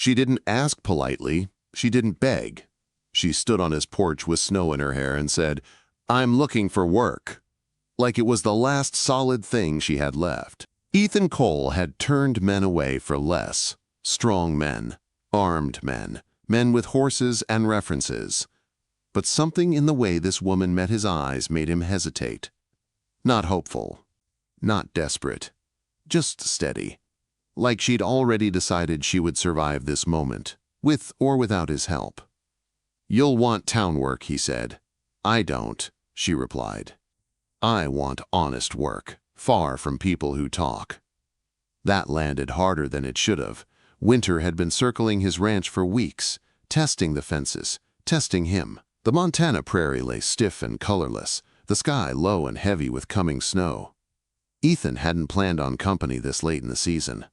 She didn't ask politely. She didn't beg. She stood on his porch with snow in her hair and said, "I'm looking for work," like it was the last solid thing she had left. Ethan Cole had turned men away for less. Strong men, armed men, men with horses and references. But something in the way this woman met his eyes made him hesitate. Not hopeful, not desperate, just steady. Like she'd already decided she would survive this moment, with or without his help. "You'll want town work," he said. "I don't," she replied. "I want honest work, far from people who talk." That landed harder than it should have. Winter had been circling his ranch for weeks, testing the fences, testing him. The Montana prairie lay stiff and colorless, the sky low and heavy with coming snow. Ethan hadn't planned on company this late in the season,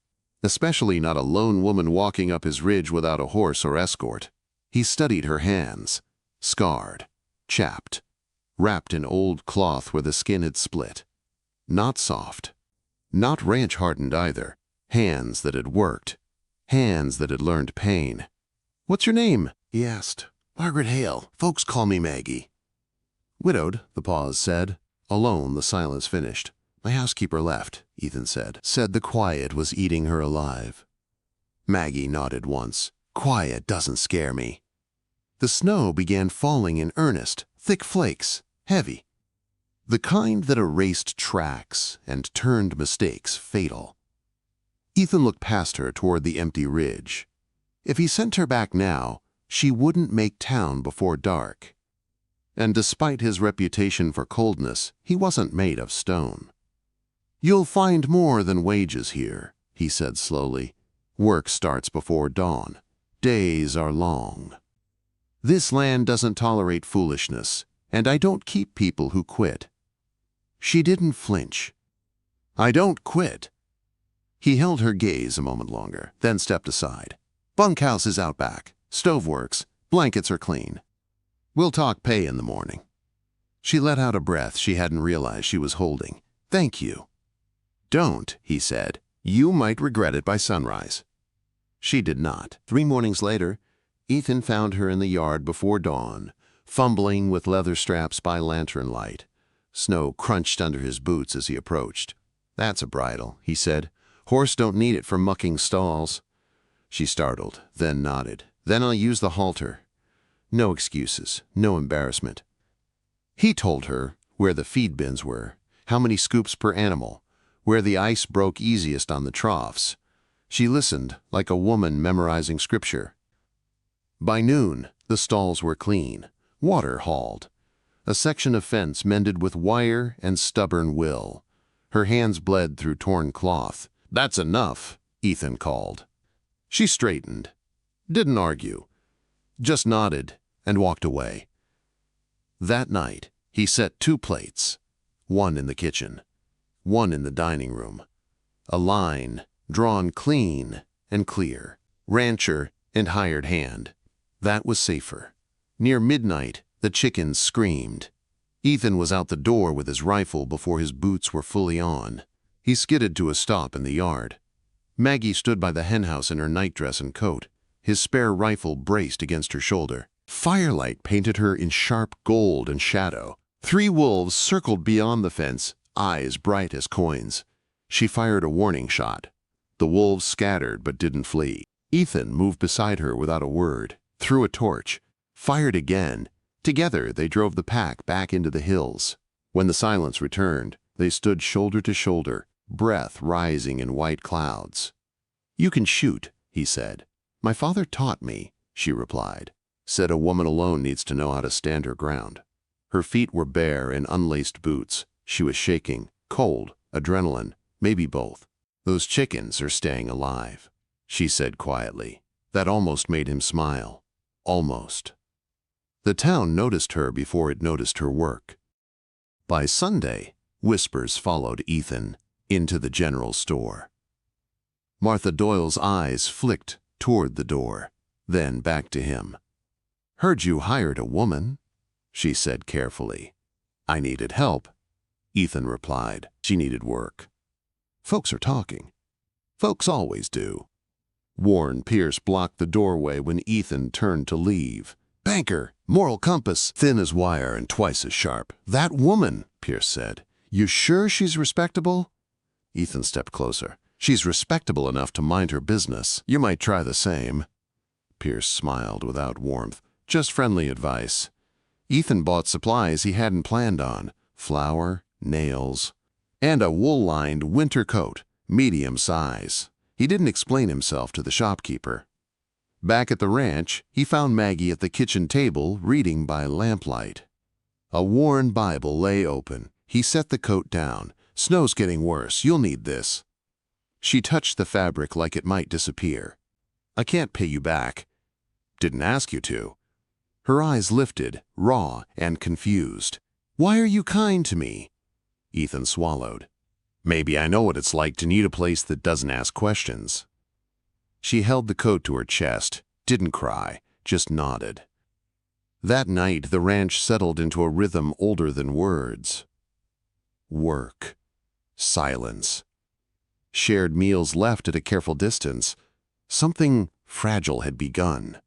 especially not a lone woman walking up his ridge without a horse or escort. He studied her hands, scarred, chapped, wrapped in old cloth where the skin had split. Not soft, not ranch hardened either. Hands that had worked, hands that had learned pain. "What's your name?" he asked. "Margaret Hale. Folks call me Maggie." "Widowed," the pause said. Alone, the silence finished. "My housekeeper left," Ethan said. Said the quiet was eating her alive. Maggie nodded once. "Quiet doesn't scare me." The snow began falling in earnest, thick flakes, heavy. The kind that erased tracks and turned mistakes fatal. Ethan looked past her toward the empty ridge. If he sent her back now, she wouldn't make town before dark. And despite his reputation for coldness, he wasn't made of stone. "You'll find more than wages here," he said slowly. "Work starts before dawn. Days are long. This land doesn't tolerate foolishness, and I don't keep people who quit." She didn't flinch. "I don't quit." He held her gaze a moment longer, then stepped aside. "Bunkhouse is out back. Stove works. Blankets are clean. We'll talk pay in the morning." She let out a breath she hadn't realized she was holding. "Thank you." "Don't," he said. "You might regret it by sunrise." She did not. 3 mornings later, Ethan found her in the yard before dawn, fumbling with leather straps by lantern light. Snow crunched under his boots as he approached. "That's a bridle," he said. "Horse don't need it for mucking stalls." She startled, then nodded. "Then I'll use the halter." No excuses, no embarrassment. He told her where the feed bins were, how many scoops per animal, where the ice broke easiest on the troughs. She listened like a woman memorizing scripture. By noon, the stalls were clean, water hauled, a section of fence mended with wire and stubborn will. Her hands bled through torn cloth. "That's enough," Ethan called. She straightened, didn't argue, just nodded and walked away. That night, he set 2 plates, one in the kitchen, one in the dining room. A line drawn clean and clear, rancher and hired hand. That was safer. Near midnight, the chickens screamed. Ethan was out the door with his rifle before his boots were fully on. He skidded to a stop in the yard. Maggie stood by the henhouse in her nightdress and coat, his spare rifle braced against her shoulder. Firelight painted her in sharp gold and shadow. 3 wolves circled beyond the fence, eyes bright as coins. She fired a warning shot. The wolves scattered but didn't flee. Ethan moved beside her without a word, threw a torch, fired again. Together they drove the pack back into the hills. When the silence returned, they stood shoulder to shoulder, breath rising in white clouds. "You can shoot," he said. "My father taught me," she replied. Said a woman alone needs to know how to stand her ground. Her feet were bare in unlaced boots. She was shaking, cold, adrenaline, maybe both. "Those chickens are staying alive," she said quietly. That almost made him smile. Almost. The town noticed her before it noticed her work. By Sunday, whispers followed Ethan into the general store. Martha Doyle's eyes flicked toward the door, then back to him. "Heard you hired a woman," she said carefully. "I needed help," Ethan replied. She needed work. "Folks are talking." "Folks always do." Warren Pierce blocked the doorway when Ethan turned to leave. "Banker, moral compass, thin as wire and twice as sharp. That woman," Pierce said. "You sure she's respectable?" Ethan stepped closer. "She's respectable enough to mind her business. You might try the same." Pierce smiled without warmth. "Just friendly advice." Ethan bought supplies he hadn't planned on: flour, nails, and a wool-lined winter coat, medium size. He didn't explain himself to the shopkeeper. Back at the ranch, he found Maggie at the kitchen table reading by lamplight. A worn Bible lay open. He set the coat down. "Snow's getting worse. You'll need this." She touched the fabric like it might disappear. "I can't pay you back." "Didn't ask you to." Her eyes lifted, raw and confused. "Why are you kind to me?" Ethan swallowed. "Maybe I know what it's like to need a place that doesn't ask questions." She held the coat to her chest, didn't cry, just nodded. That night, the ranch settled into a rhythm older than words. Work. Silence. Shared meals left at a careful distance. Something fragile had begun.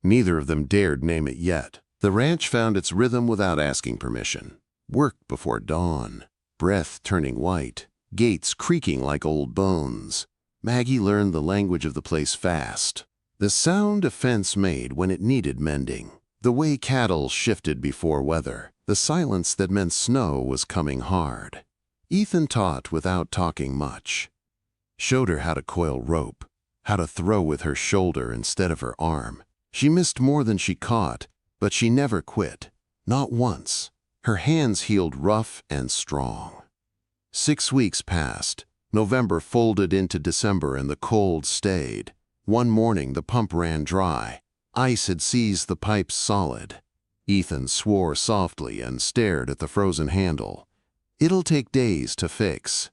Neither of them dared name it yet. The ranch found its rhythm without asking permission. Work before dawn. Breath turning white. Gates creaking like old bones. Maggie learned the language of the place fast. The sound a fence made when it needed mending. The way cattle shifted before weather. The silence that meant snow was coming hard. Ethan taught without talking much. Showed her how to coil rope, how to throw with her shoulder instead of her arm. She missed more than she caught, but she never quit. Not once. Her hands healed rough and strong. 6 weeks passed. November folded into December and the cold stayed. One morning the pump ran dry. Ice had seized the pipes solid. Ethan swore softly and stared at the frozen handle. "It'll take days to fix."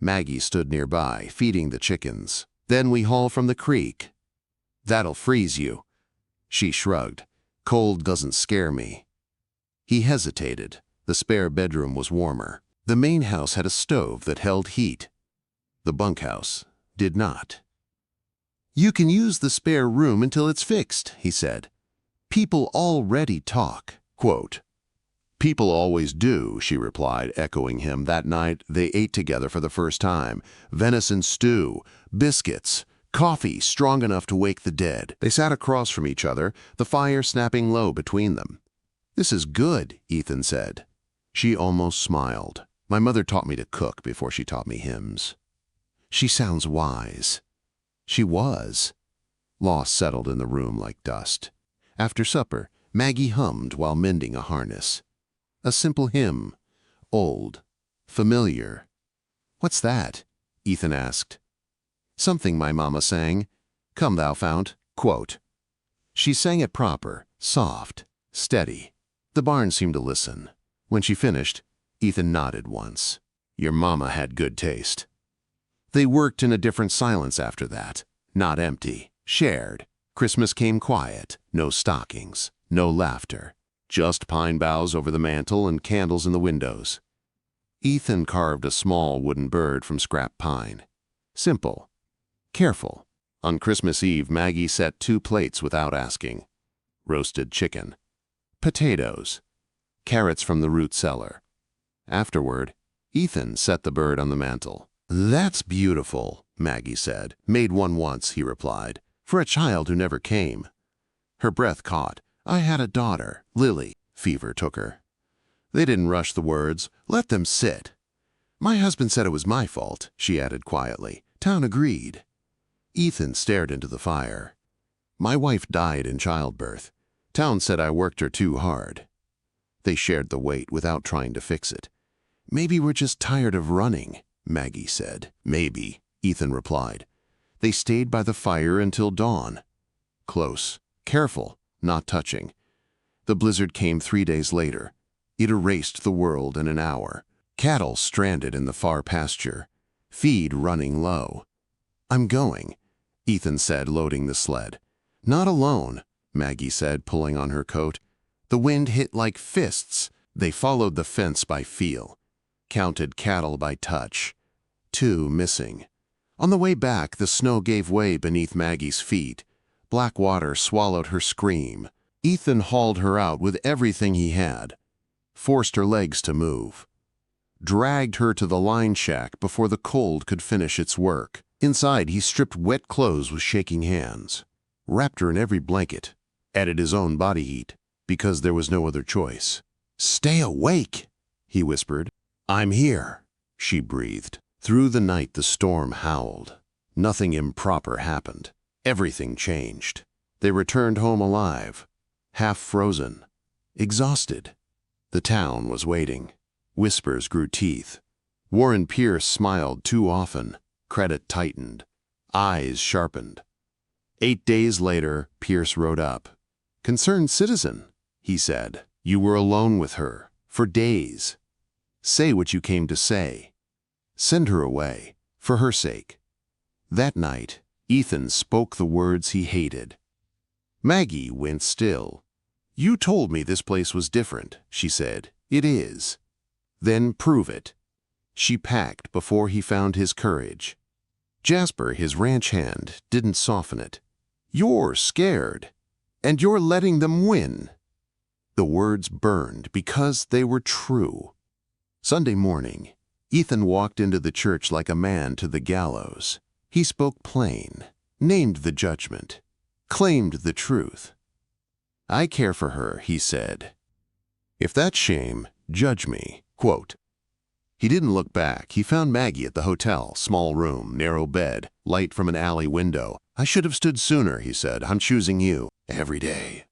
Maggie stood nearby, feeding the chickens. "Then we haul from the creek." "That'll freeze you." She shrugged. "Cold doesn't scare me." He hesitated. The spare bedroom was warmer. The main house had a stove that held heat. The bunkhouse did not. "You can use the spare room until it's fixed," he said. "People already talk." Quote, "People always do," she replied, echoing him. That night, they ate together for the first time. Venison stew, biscuits, coffee strong enough to wake the dead. They sat across from each other, the fire snapping low between them. "This is good," Ethan said. She almost smiled. "My mother taught me to cook before she taught me hymns." "She sounds wise." She was. Loss settled in the room like dust. After supper, Maggie hummed while mending a harness. A simple hymn. Old. Familiar. "What's that?" Ethan asked. "Something my mama sang. Come thou fount." Quote. She sang it proper, soft, steady. The barn seemed to listen. When she finished, Ethan nodded once. "Your mama had good taste." They worked in a different silence after that. Not empty. Shared. Christmas came quiet. No stockings. No laughter. Just pine boughs over the mantel and candles in the windows. Ethan carved a small wooden bird from scrap pine. Simple. Careful. On Christmas Eve, Maggie set 2 plates without asking. Roasted chicken. Potatoes. Carrots from the root cellar. Afterward, Ethan set the bird on the mantel. "That's beautiful," Maggie said. "Made one once," he replied, "for a child who never came." Her breath caught. "I had a daughter, Lily." Fever took her. They didn't rush the words. Let them sit. "My husband said it was my fault," she added quietly. "Town agreed." Ethan stared into the fire. "My wife died in childbirth. Town said I worked her too hard." They shared the weight without trying to fix it. "Maybe we're just tired of running," Maggie said. "Maybe," Ethan replied. They stayed by the fire until dawn. Close, careful, not touching. The blizzard came 3 days later. It erased the world in an hour. Cattle stranded in the far pasture. Feed running low. "I'm going," Ethan said, loading the sled. "Not alone," Maggie said, pulling on her coat. The wind hit like fists. They followed the fence by feel. Counted cattle by touch. 2 missing. On the way back, the snow gave way beneath Maggie's feet. Black water swallowed her scream. Ethan hauled her out with everything he had, forced her legs to move, dragged her to the line shack before the cold could finish its work. Inside, he stripped wet clothes with shaking hands, wrapped her in every blanket, added his own body heat, because there was no other choice. "Stay awake," he whispered. "I'm here," she breathed. Through the night, the storm howled. Nothing improper happened. Everything changed. They returned home alive, half frozen, exhausted. The town was waiting. Whispers grew teeth. Warren Pierce smiled too often. Credit tightened. Eyes sharpened. 8 days later, Pierce rode up. "Concerned citizen," he said. "You were alone with her, for days. Say what you came to say. Send her away, for her sake." That night, Ethan spoke the words he hated. Maggie went still. "You told me this place was different," she said. "It is." "Then prove it." She packed before he found his courage. Jasper, his ranch hand, didn't soften it. "You're scared, and you're letting them win." The words burned because they were true. Sunday morning, Ethan walked into the church like a man to the gallows. He spoke plain, named the judgment, claimed the truth. "I care for her," he said. "If that's shame, judge me." Quote. He didn't look back. He found Maggie at the hotel, small room, narrow bed, light from an alley window. "I should have stood sooner," he said. "I'm choosing you every day."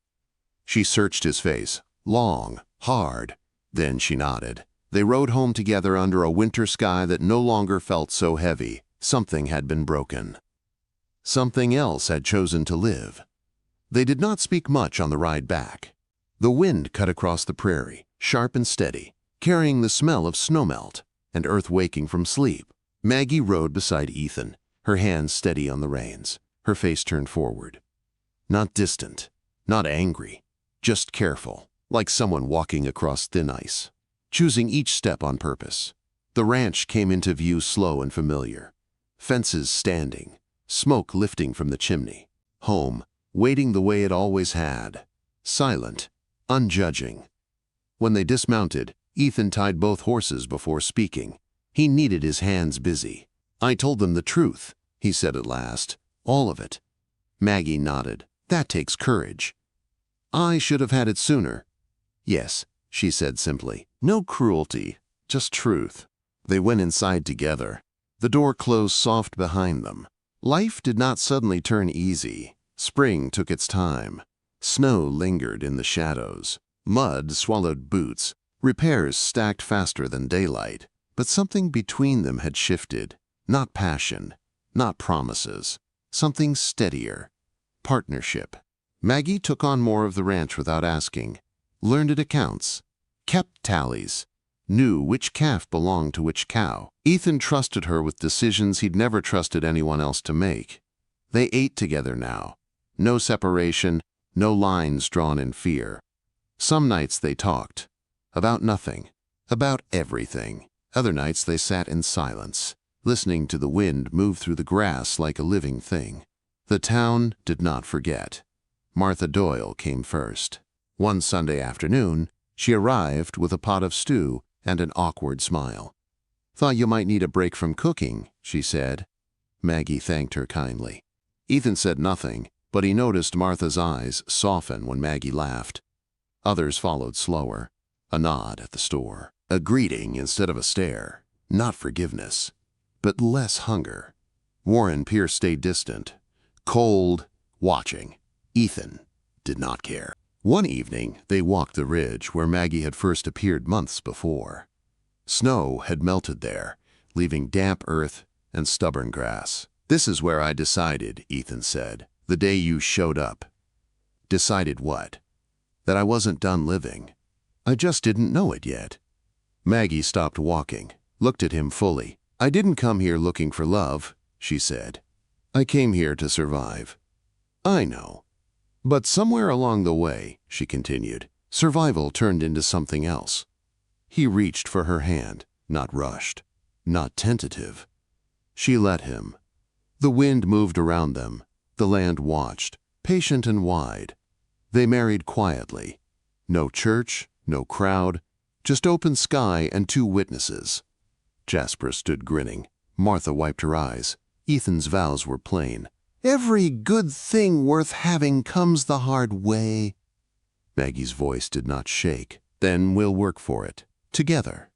She searched his face, long, hard. Then she nodded. They rode home together under a winter sky that no longer felt so heavy. Something had been broken. Something else had chosen to live. They did not speak much on the ride back. The wind cut across the prairie, sharp and steady, carrying the smell of snowmelt and earth waking from sleep. Maggie rode beside Ethan, her hands steady on the reins, her face turned forward. Not distant, not angry, just careful, like someone walking across thin ice, choosing each step on purpose. The ranch came into view slow and familiar. Fences standing, smoke lifting from the chimney. Home, waiting the way it always had, silent, unjudging. When they dismounted, Ethan tied both horses before speaking. He needed his hands busy. "I told them the truth," he said at last. "All of it." Maggie nodded. "That takes courage." "I should have had it sooner." "Yes," she said simply. "No cruelty, just truth." They went inside together. The door closed soft behind them. Life did not suddenly turn easy. Spring took its time. Snow lingered in the shadows. Mud swallowed boots. Repairs stacked faster than daylight. But something between them had shifted. Not passion, not promises. Something steadier. Partnership. Maggie took on more of the ranch without asking. Learned at accounts. Kept tallies. Knew which calf belonged to which cow. Ethan trusted her with decisions he'd never trusted anyone else to make. They ate together now. No separation, no lines drawn in fear. Some nights they talked. About nothing. About everything. Other nights they sat in silence, listening to the wind move through the grass like a living thing. The town did not forget. Martha Doyle came first. One Sunday afternoon, she arrived with a pot of stew and an awkward smile. "Thought you might need a break from cooking," she said. Maggie thanked her kindly. Ethan said nothing, but he noticed Martha's eyes soften when Maggie laughed. Others followed slower. A nod at the store. A greeting instead of a stare. Not forgiveness, but less hunger. Warren Pierce stayed distant. Cold, watching. Ethan did not care. One evening, they walked the ridge where Maggie had first appeared months before. Snow had melted there, leaving damp earth and stubborn grass. "This is where I decided," Ethan said, "the day you showed up." "Decided what?" "That I wasn't done living. I just didn't know it yet." Maggie stopped walking, looked at him fully. "I didn't come here looking for love," she said. "I came here to survive." "I know. But somewhere along the way," she continued, "survival turned into something else." He reached for her hand, not rushed, not tentative. She let him, The wind moved around them. The land watched, patient and wide. They married quietly. No church, no crowd, just open sky and two witnesses. Jasper stood grinning. Martha wiped her eyes. Ethan's vows were plain. "Every good thing worth having comes the hard way." Maggie's voice did not shake. "Then we'll work for it. Together."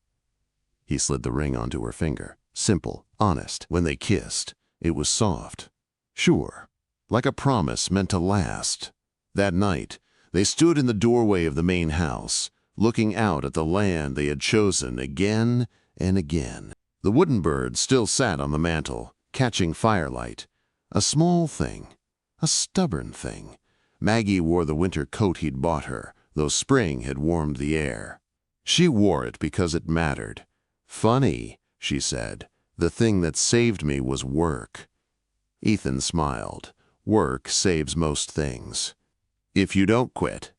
He slid the ring onto her finger. Simple, honest. When they kissed, it was soft. Sure, like a promise meant to last. That night, they stood in the doorway of the main house, looking out at the land they had chosen again and again. The wooden bird still sat on the mantel, catching firelight. A small thing, a stubborn thing. Maggie wore the winter coat he'd bought her, though spring had warmed the air. She wore it because it mattered. "Funny," she said, "the thing that saved me was work." Ethan smiled. "Work saves most things. If you don't quit."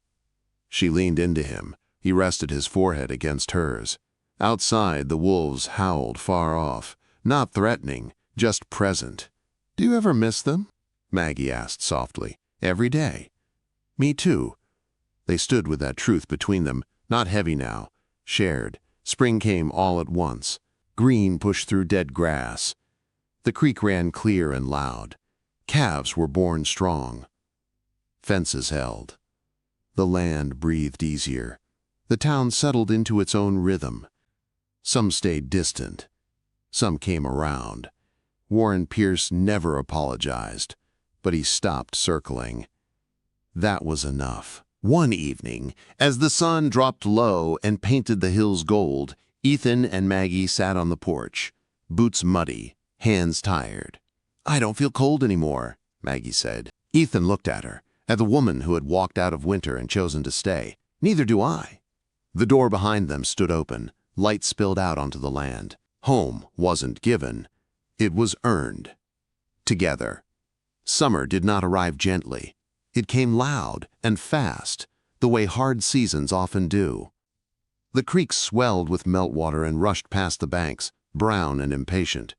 She leaned into him. He rested his forehead against hers. Outside, the wolves howled far off, not threatening, just present. "Do you ever miss them?" Maggie asked softly. "Every day." "Me too." They stood with that truth between them, not heavy now, shared. Spring came all at once. Green pushed through dead grass. The creek ran clear and loud. Calves were born strong. Fences held. The land breathed easier. The town settled into its own rhythm. Some stayed distant. Some came around. Warren Pierce never apologized, but he stopped circling. That was enough. One evening, as the sun dropped low and painted the hills gold, Ethan and Maggie sat on the porch, boots muddy, hands tired. "I don't feel cold anymore," Maggie said. Ethan looked at her, at the woman who had walked out of winter and chosen to stay. "Neither do I." The door behind them stood open. Light spilled out onto the land. Home wasn't given. It was earned. Together. Summer did not arrive gently. It came loud and fast, the way hard seasons often do. The creek swelled with meltwater and rushed past the banks, brown and impatient.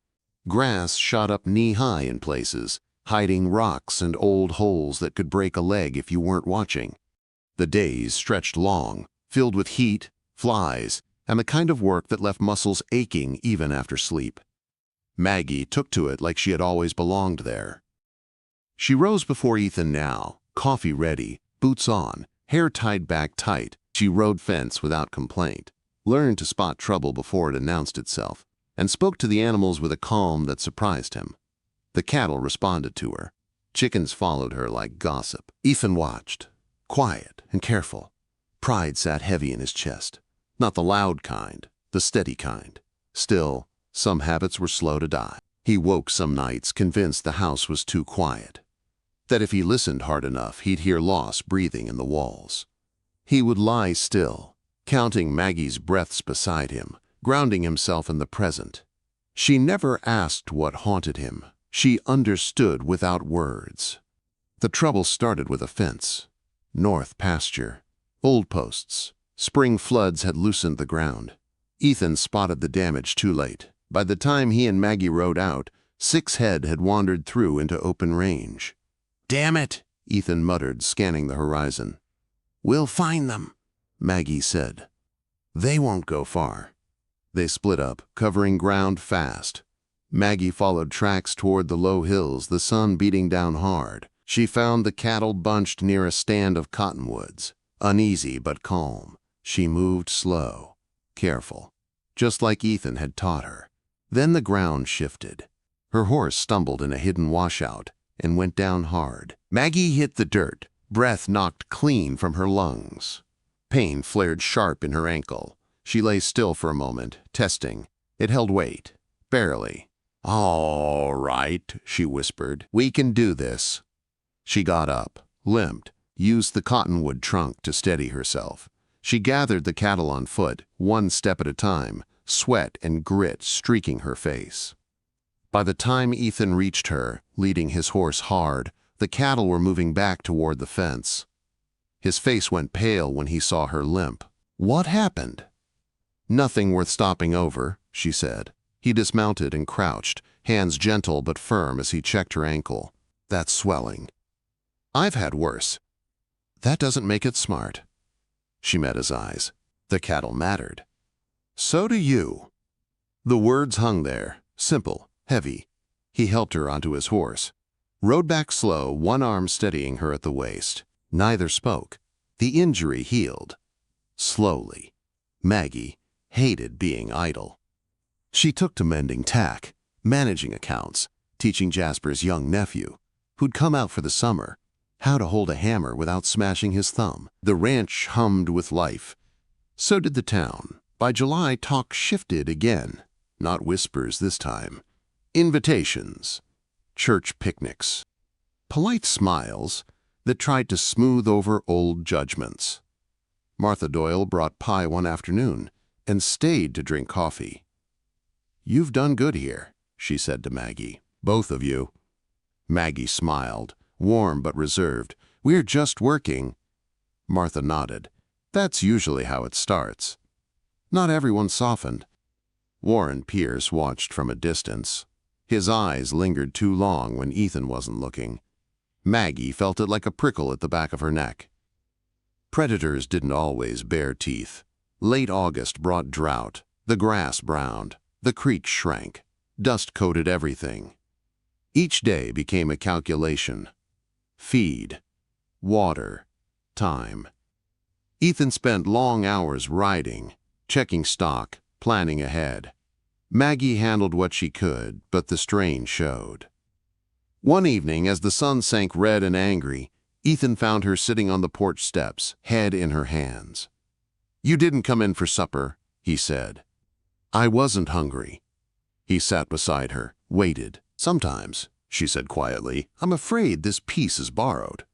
Grass shot up knee-high in places, hiding rocks and old holes that could break a leg if you weren't watching. The days stretched long, filled with heat, flies, and the kind of work that left muscles aching even after sleep. Maggie took to it like she had always belonged there. She rose before Ethan now, coffee ready, boots on, hair tied back tight. She rode fence without complaint, learned to spot trouble before it announced itself, and spoke to the animals with a calm that surprised him. The cattle responded to her. Chickens followed her like gossip. Ethan watched, quiet and careful. Pride sat heavy in his chest. Not the loud kind, the steady kind. Still, some habits were slow to die. He woke some nights convinced the house was too quiet, that if he listened hard enough, he'd hear loss breathing in the walls. He would lie still, counting Maggie's breaths beside him, grounding himself in the present. She never asked what haunted him. She understood without words. The trouble started with a fence. North pasture. Old posts. Spring floods had loosened the ground. Ethan spotted the damage too late. By the time he and Maggie rode out, 6 head had wandered through into open range. "Damn it," Ethan muttered, scanning the horizon. "We'll find them," Maggie said. "They won't go far." They split up, covering ground fast. Maggie followed tracks toward the low hills, the sun beating down hard. She found the cattle bunched near a stand of cottonwoods, uneasy but calm. She moved slow, careful, just like Ethan had taught her. Then the ground shifted. Her horse stumbled in a hidden washout and went down hard. Maggie hit the dirt, breath knocked clean from her lungs. Pain flared sharp in her ankle. She lay still for a moment, testing. It held weight, barely. "All right," she whispered. "We can do this." She got up, limped, used the cottonwood trunk to steady herself. She gathered the cattle on foot, one step at a time, sweat and grit streaking her face. By the time Ethan reached her, leading his horse hard, the cattle were moving back toward the fence. His face went pale when he saw her limp. "What happened?" "Nothing worth stopping over," she said. He dismounted and crouched, hands gentle but firm as he checked her ankle. That's swelling. I've had worse. That doesn't make it smart. She met his eyes. The cattle mattered. So do you. The words hung there, simple, heavy. He helped her onto his horse. Rode back slow, one arm steadying her at the waist. Neither spoke. The injury healed. Slowly. Maggie hated being idle. She took to mending tack, managing accounts, teaching Jasper's young nephew, who'd come out for the summer, how to hold a hammer without smashing his thumb. The ranch hummed with life. So did the town. By July, talk shifted again. Not whispers this time. Invitations. Church picnics. Polite smiles that tried to smooth over old judgments. Martha Doyle brought pie one afternoon and stayed to drink coffee. You've done good here, she said to Maggie. Both of you. Maggie smiled, warm but reserved. We're just working. Martha nodded. That's usually how it starts. Not everyone softened. Warren Pierce watched from a distance. His eyes lingered too long when Ethan wasn't looking. Maggie felt it like a prickle at the back of her neck. Predators didn't always bare teeth. Late August brought drought. The grass browned. The creek shrank. Dust coated everything. Each day became a calculation. Feed. Water. Time. Ethan spent long hours riding, checking stock, planning ahead. Maggie handled what she could, but the strain showed. One evening, as the sun sank red and angry, Ethan found her sitting on the porch steps, head in her hands. You didn't come in for supper, he said. I wasn't hungry. He sat beside her, waited. Sometimes, she said quietly, I'm afraid this piece is borrowed.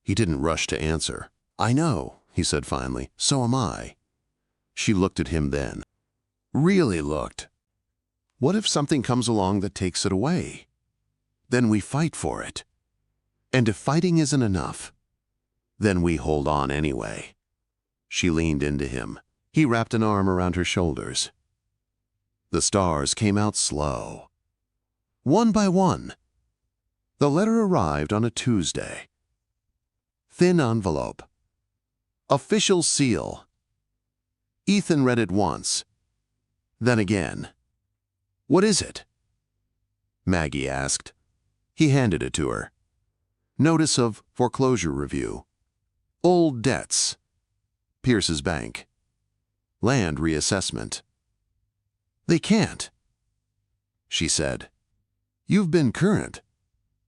He didn't rush to answer. I know, he said finally, so am I. She looked at him then. Really looked. What if something comes along that takes it away? Then we fight for it. And if fighting isn't enough, then we hold on anyway. She leaned into him. He wrapped an arm around her shoulders. The stars came out slow. One by one. The letter arrived on a Tuesday. Thin envelope. Official seal. Ethan read it once. Then again. What is it? Maggie asked. He handed it to her. Notice of foreclosure review. Old debts. Pierce's bank. Land reassessment. They can't, she said. You've been current.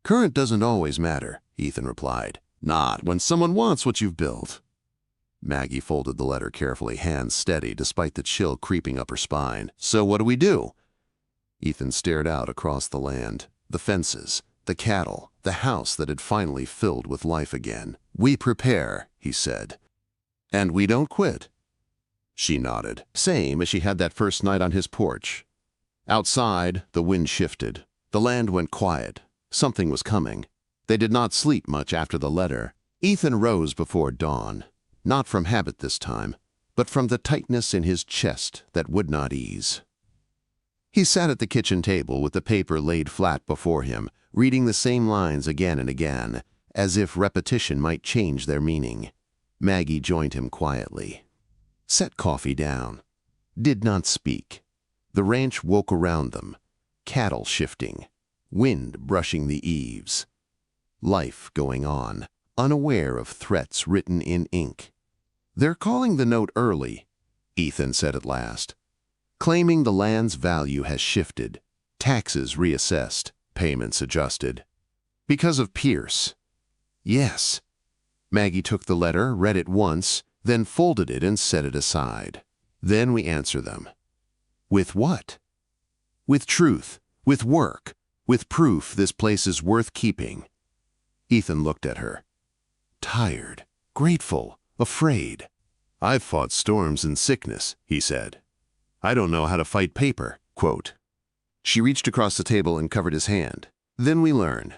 Current doesn't always matter, Ethan replied. Not when someone wants what you've built. Maggie folded the letter carefully, hands steady despite the chill creeping up her spine. So what do we do? Ethan stared out across the land, the fences, the cattle, the house that had finally filled with life again. We prepare, he said. And we don't quit. She nodded, same as she had that first night on his porch. Outside, the wind shifted. The land went quiet. Something was coming. They did not sleep much after the letter. Ethan rose before dawn, not from habit this time, but from the tightness in his chest that would not ease. He sat at the kitchen table with the paper laid flat before him, reading the same lines again and again, as if repetition might change their meaning. Maggie joined him quietly. Set coffee down. Did not speak. The ranch woke around them, cattle shifting, wind brushing the eaves. Life going on, unaware of threats written in ink. They're calling the note early, Ethan said at last. Claiming the land's value has shifted, taxes reassessed, payments adjusted. Because of Pierce. Yes. Maggie took the letter, read it once, then folded it and set it aside. Then we answer them. With what? With truth, with work, with proof this place is worth keeping. Ethan looked at her. Tired, grateful, afraid. I've fought storms and sickness, he said. I don't know how to fight paper, quote. She reached across the table and covered his hand. Then we learn.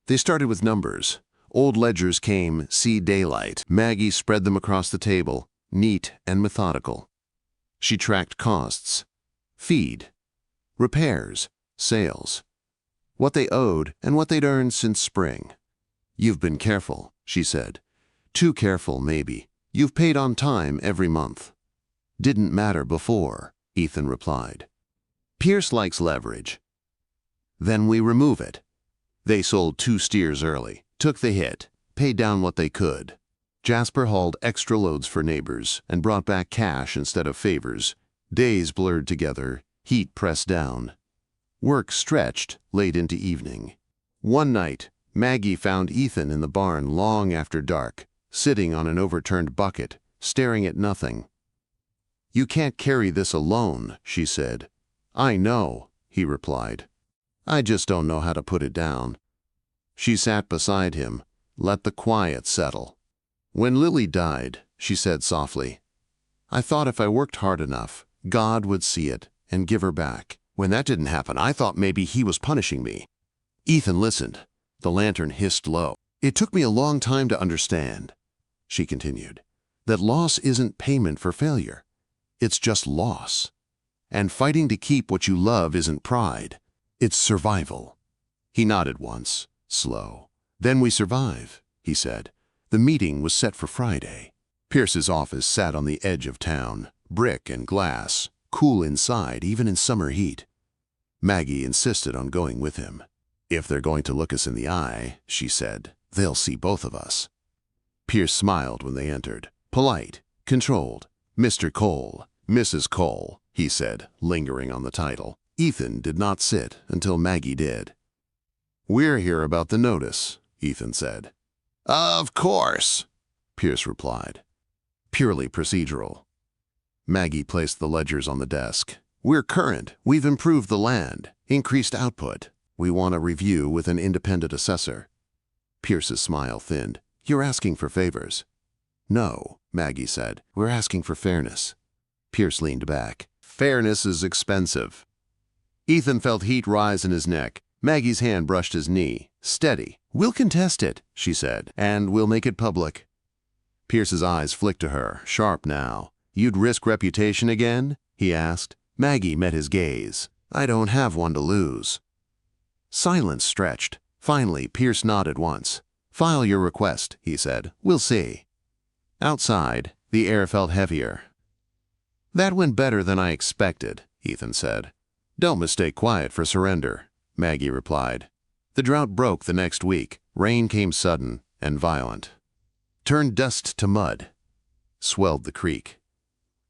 They started with numbers. Old ledgers came, see daylight. Maggie spread them across the table, neat and methodical. She tracked costs. Feed. Repairs. sales, what they owed and what they'd earned since spring. "You've been careful," she said. "Too careful, maybe. You've paid on time every month." "Didn't matter before," Ethan replied. "Pierce likes leverage." "Then we remove it." They sold 2 steers early, took the hit, paid down what they could. Jasper hauled extra loads for neighbors and brought back cash instead of favors. Days blurred together, heat pressed down. Work stretched late into evening. One night, Maggie found Ethan in the barn long after dark, sitting on an overturned bucket, staring at nothing. "You can't carry this alone," she said. "I know," he replied. "I just don't know how to put it down." She sat beside him, let the quiet settle. "When Lily died," she said softly, "I thought if I worked hard enough, God would see it and give her back. When that didn't happen, I thought maybe he was punishing me." Ethan listened. The lantern hissed low. "It took me a long time to understand," she continued, "that loss isn't payment for failure. It's just loss. And fighting to keep what you love isn't pride. It's survival." He nodded once, slow. "Then we survive," he said. The meeting was set for Friday. Pierce's office sat on the edge of town, brick and glass, cool inside even in summer heat. Maggie insisted on going with him. "If they're going to look us in the eye," she said, "they'll see both of us." Pierce smiled when they entered. Polite, controlled. "Mr. Cole, Mrs. Cole," he said, lingering on the title. Ethan did not sit until Maggie did. "We're here about the notice," Ethan said. "Of course," Pierce replied. "Purely procedural." Maggie placed the ledgers on the desk. "We're current. We've improved the land, increased output. We want a review with an independent assessor." Pierce's smile thinned. "You're asking for favors." "No," Maggie said. "We're asking for fairness." Pierce leaned back. "Fairness is expensive." Ethan felt heat rise in his neck. Maggie's hand brushed his knee. "Steady. We'll contest it," she said, "and we'll make it public." Pierce's eyes flicked to her, sharp now. "You'd risk reputation again?" he asked. Maggie met his gaze. "I don't have one to lose." Silence stretched. Finally, Pierce nodded once. "File your request," he said. "We'll see." Outside, the air felt heavier. "That went better than I expected," Ethan said. "Don't mistake quiet for surrender," Maggie replied. The drought broke the next week. Rain came sudden and violent. Turned dust to mud. Swelled the creek.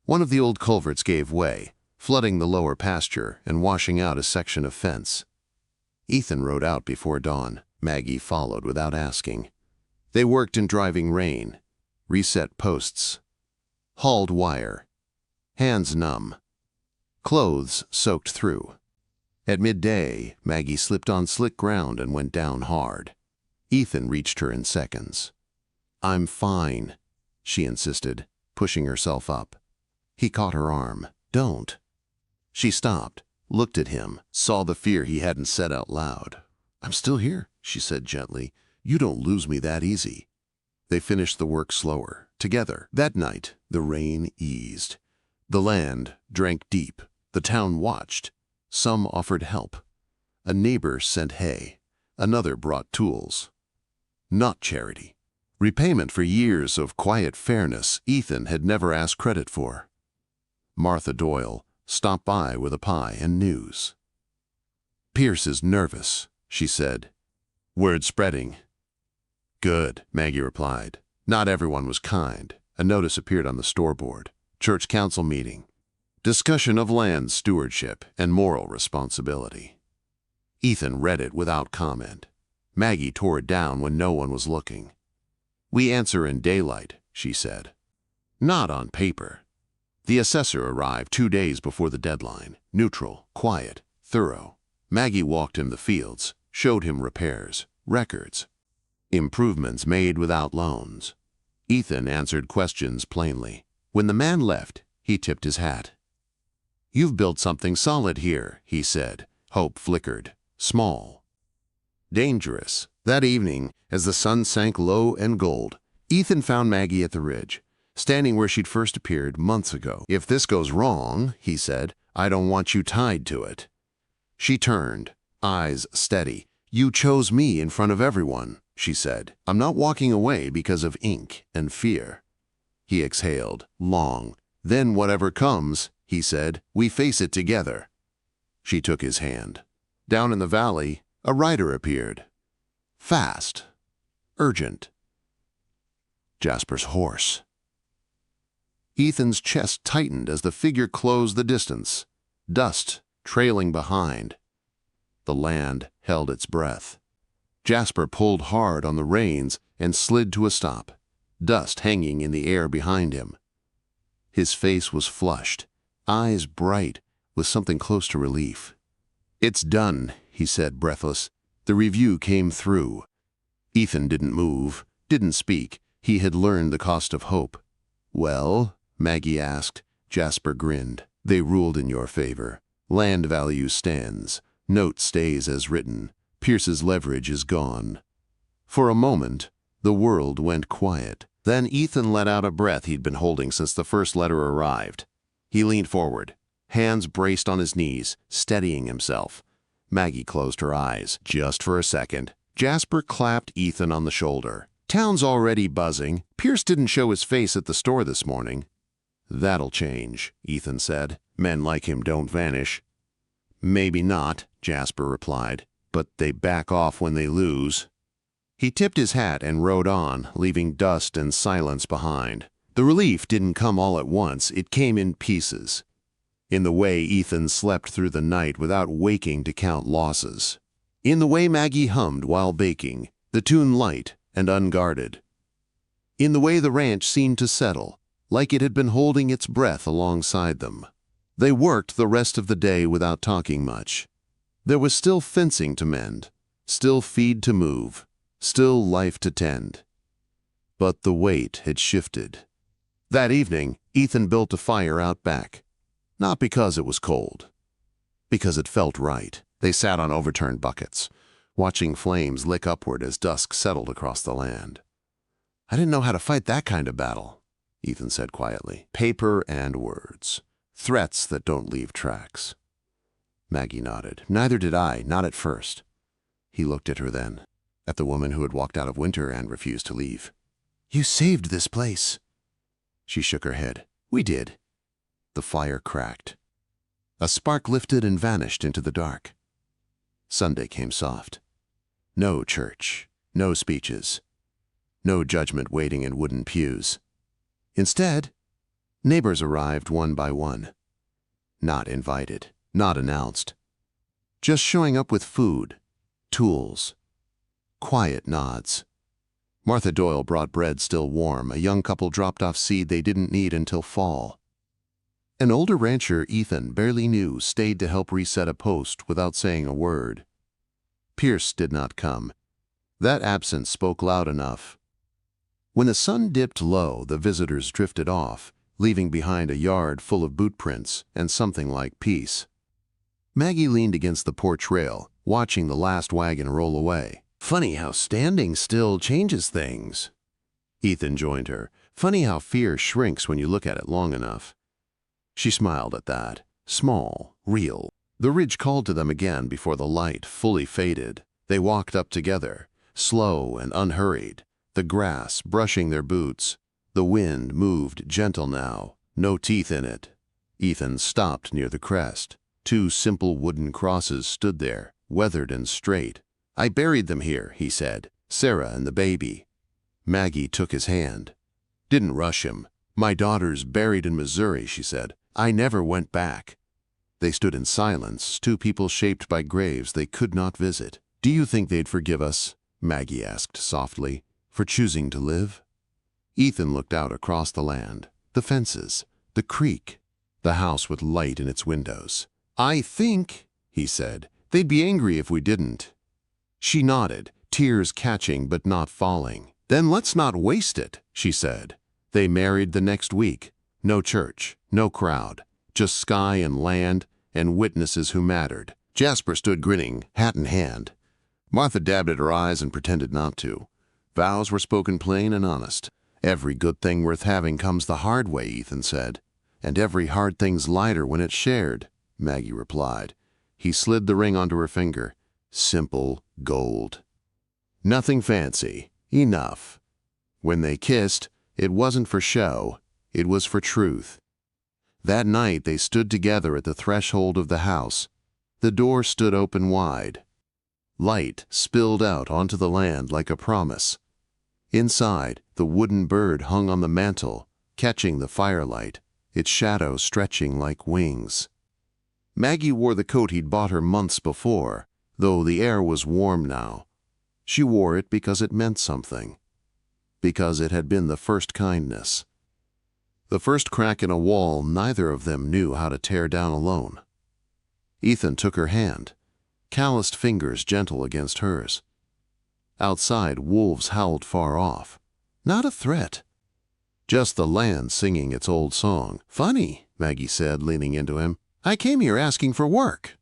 One of the old culverts gave way, flooding the lower pasture and washing out a section of fence. Ethan rode out before dawn. Maggie followed without asking. They worked in driving rain, reset posts, hauled wire, hands numb, clothes soaked through. At midday, Maggie slipped on slick ground and went down hard. Ethan reached her in seconds. "I'm fine," she insisted, pushing herself up. He caught her arm. "Don't." She stopped, looked at him, saw the fear he hadn't said out loud. "I'm still here," she said gently. "You don't lose me that easy." They finished the work slower, together. That night, the rain eased. The land drank deep. The town watched. Some offered help. A neighbor sent hay. Another brought tools. Not charity. Repayment for years of quiet fairness Ethan had never asked credit for. Martha Doyle stopped by with a pie and news. "Pierce is nervous," she said. "Word spreading." "Good," Maggie replied. Not everyone was kind. A notice appeared on the storeboard. Church council meeting. Discussion of land stewardship and moral responsibility. Ethan read it without comment. Maggie tore it down when no one was looking. "We answer in daylight," she said. "Not on paper." The assessor arrived 2 days before the deadline. Neutral, quiet, thorough. Maggie walked him the fields, showed him repairs, records, improvements made without loans. Ethan answered questions plainly. When the man left, he tipped his hat. "You've built something solid here," he said. Hope flickered. Small. Dangerous. That evening, as the sun sank low and gold, Ethan found Maggie at the ridge, standing where she'd first appeared months ago. "If this goes wrong," he said, "I don't want you tied to it." She turned, eyes steady. "You chose me in front of everyone," she said. "I'm not walking away because of ink and fear." He exhaled, long. "Then whatever comes," he said, "we face it together." She took his hand. Down in the valley, a rider appeared. Fast. Urgent. Jasper's horse. Ethan's chest tightened as the figure closed the distance, dust trailing behind. The land held its breath. Jasper pulled hard on the reins and slid to a stop, dust hanging in the air behind him. His face was flushed, eyes bright with something close to relief. "It's done," he said, breathless. "The review came through." Ethan didn't move, didn't speak. He had learned the cost of hope. "Well?" Maggie asked. Jasper grinned. "They ruled in your favor. Land value stands. Note stays as written. Pierce's leverage is gone." For a moment, the world went quiet. Then Ethan let out a breath he'd been holding since the first letter arrived. He leaned forward, hands braced on his knees, steadying himself. Maggie closed her eyes, just for a second. Jasper clapped Ethan on the shoulder. "Town's already buzzing. Pierce didn't show his face at the store this morning." "That'll change," Ethan said. "Men like him don't vanish." "Maybe not," Jasper replied, "but they back off when they lose." He tipped his hat and rode on, leaving dust and silence behind. The relief didn't come all at once, it came in pieces. In the way Ethan slept through the night without waking to count losses. In the way Maggie hummed while baking, the tune light and unguarded. In the way the ranch seemed to settle, like it had been holding its breath alongside them. They worked the rest of the day without talking much. There was still fencing to mend, still feed to move, still life to tend. But the weight had shifted. That evening, Ethan built a fire out back. Not because it was cold, because it felt right. They sat on overturned buckets, watching flames lick upward as dusk settled across the land. "I didn't know how to fight that kind of battle," Ethan said quietly. "Paper and words. Threats that don't leave tracks." Maggie nodded. "Neither did I, not at first." He looked at her then, at the woman who had walked out of winter and refused to leave. "You saved this place." She shook her head. "We did." The fire cracked. A spark lifted and vanished into the dark. Sunday came soft. No church, no speeches, no judgment waiting in wooden pews. Instead, neighbors arrived one by one. Not invited, not announced. Just showing up with food, tools, quiet nods. Martha Doyle brought bread still warm. A young couple dropped off seed they didn't need until fall. An older rancher Ethan barely knew stayed to help reset a post without saying a word. Pierce did not come. That absence spoke loud enough. When the sun dipped low, the visitors drifted off, leaving behind a yard full of boot prints and something like peace. Maggie leaned against the porch rail, watching the last wagon roll away. "Funny how standing still changes things." Ethan joined her. "Funny how fear shrinks when you look at it long enough." She smiled at that. Small, real. The ridge called to them again before the light fully faded. They walked up together, slow and unhurried, the grass brushing their boots. The wind moved gentle now, no teeth in it. Ethan stopped near the crest. Two simple wooden crosses stood there, weathered and straight. "I buried them here," he said, "Sarah and the baby." Maggie took his hand. "Didn't rush him. My daughter's buried in Missouri," she said. "I never went back." They stood in silence, two people shaped by graves they could not visit. "Do you think they'd forgive us?" Maggie asked softly, "for choosing to live?" Ethan looked out across the land, the fences, the creek, the house with light in its windows. "I think," he said, "they'd be angry if we didn't." She nodded, tears catching but not falling. "Then let's not waste it," she said. They married the next week. No church, no crowd, just sky and land and witnesses who mattered. Jasper stood grinning, hat in hand. Martha dabbed at her eyes and pretended not to. Vows were spoken plain and honest. "Every good thing worth having comes the hard way," Ethan said. "And every hard thing's lighter when it's shared," Maggie replied. He slid the ring onto her finger. Simple gold. Nothing fancy. Enough. When they kissed, it wasn't for show. It was for truth. That night they stood together at the threshold of the house. The door stood open wide. Light spilled out onto the land like a promise. Inside, the wooden bird hung on the mantel, catching the firelight, its shadow stretching like wings. Maggie wore the coat he'd bought her months before, though the air was warm now. She wore it because it meant something. Because it had been the first kindness. The first crack in a wall neither of them knew how to tear down alone. Ethan took her hand, calloused fingers gentle against hers. Outside, wolves howled far off. Not a threat. Just the land singing its old song. Funny, Maggie said, leaning into him. I came here asking for work.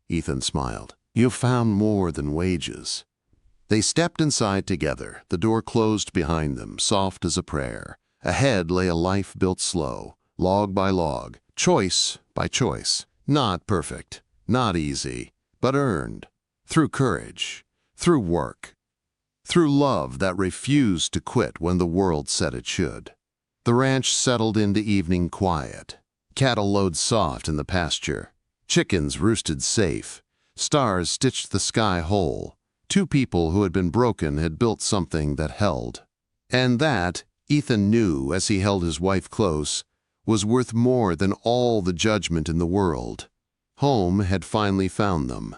Ethan smiled. You found more than wages. They stepped inside together, the door closed behind them, soft as a prayer. Ahead lay a life built slow, log by log, choice by choice. Not perfect, not easy, but earned. Through courage, through work, through love that refused to quit when the world said it should. The ranch settled into evening quiet. Cattle lowed soft in the pasture. Chickens roosted safe. Stars stitched the sky whole. Two people who had been broken had built something that held. And that, Ethan knew as he held his wife close, was worth more than all the judgment in the world. Home had finally found them.